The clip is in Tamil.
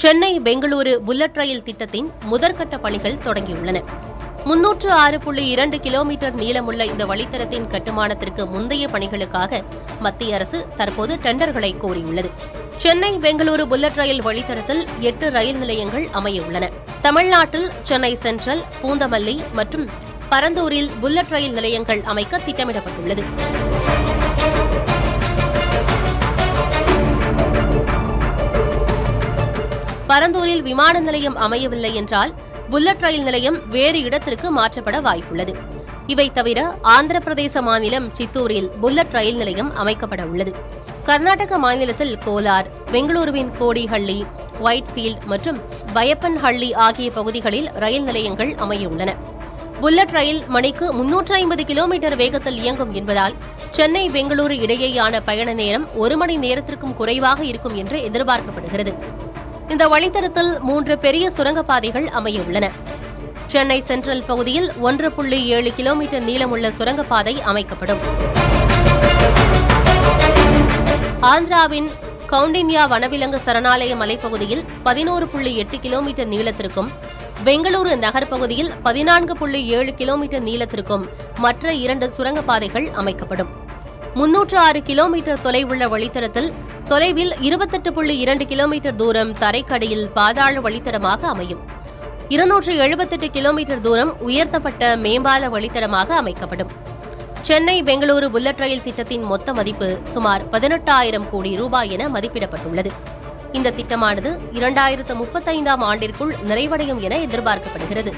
சென்னை பெங்களூரு புல்லட் ரயில் திட்டத்தின் முதற்கட்ட பணிகள் தொடங்கியுள்ளன. 306.2 கிலோமீட்டர் நீளமுள்ள இந்த வழித்தடத்தின் கட்டுமானத்திற்கு முந்தைய பணிகளுக்காக மத்திய அரசு தற்போது டெண்டர்களை கோரியுள்ளது. சென்னை பெங்களூரு புல்லட் ரயில் வழித்தடத்தில் 8 ரயில் நிலையங்கள் அமைய உள்ளன. தமிழ்நாட்டில் சென்னை சென்ட்ரல், பூந்தமல்லி மற்றும் பரந்தூரில் புல்லட் ரயில் நிலையங்கள் அமைக்க திட்டமிடப்பட்டுள்ளது. பரந்தூரில் விமான நிலையம் அமையவில்லை என்றால் புல்லட் ரயில் நிலையம் வேறு இடத்திற்கு மாற்றப்பட வாய்ப்புள்ளது. இவை தவிர ஆந்திர பிரதேச மாநிலம் சித்தூரில் புல்லட் ரயில் நிலையம் அமைக்கப்பட உள்ளது. கர்நாடக மாநிலத்தில் கோலார், பெங்களூருவின் கோடிஹள்ளி, ஒயிட்ஃபீல்ட் மற்றும் பயப்பன்ஹள்ளி ஆகிய பகுதிகளில் ரயில் நிலையங்கள் அமைய உள்ளன. புல்லட் ரயில் மணிக்கு 350 கிலோமீட்டர் வேகத்தில் இயங்கும் என்பதால் சென்னை பெங்களூரு இடையேயான பயண நேரம் 1 மணி நேரத்திற்கும் குறைவாக இருக்கும் என்று எதிர்பார்க்கப்படுகிறது. இந்த வழித்தடத்தில் 3 பெரிய சுரங்கப்பாதைகள் அமைய உள்ளன. சென்னை சென்ட்ரல் பகுதியில் 1.7 கிலோமீட்டர் நீளமுள்ள சுரங்கப்பாதை அமைக்கப்படும். ஆந்திராவின் கவுண்டின்யா வனவிலங்கு சரணாலய மலைப்பகுதியில் 11.8 கிலோமீட்டர் நீளத்திற்கும், பெங்களூரு நகர்ப்பகுதியில் 14.7 கிலோமீட்டர் நீளத்திற்கும் மற்ற 2 சுரங்கப்பாதைகள் அமைக்கப்படும். 306 கிலோமீட்டர் தொலைவுள்ள வழித்தடத்தில் தொலைவில் 28.2 கிலோமீட்டர் தூரம் தரைக்கடியில் பாதாள வழித்தடமாக அமையும். 278 கிலோமீட்டர் தூரம் உயர்த்தப்பட்ட மேம்பால வழித்தடமாக அமைக்கப்படும். சென்னை பெங்களூரு புல்லட் ரயில் திட்டத்தின் மொத்த மதிப்பு சுமார் 18,000 கோடி ரூபாய் என மதிப்பிடப்பட்டுள்ளது. இந்த திட்டமானது 2035ஆம் ஆண்டிற்குள் நிறைவடையும் என எதிர்பார்க்கப்படுகிறது.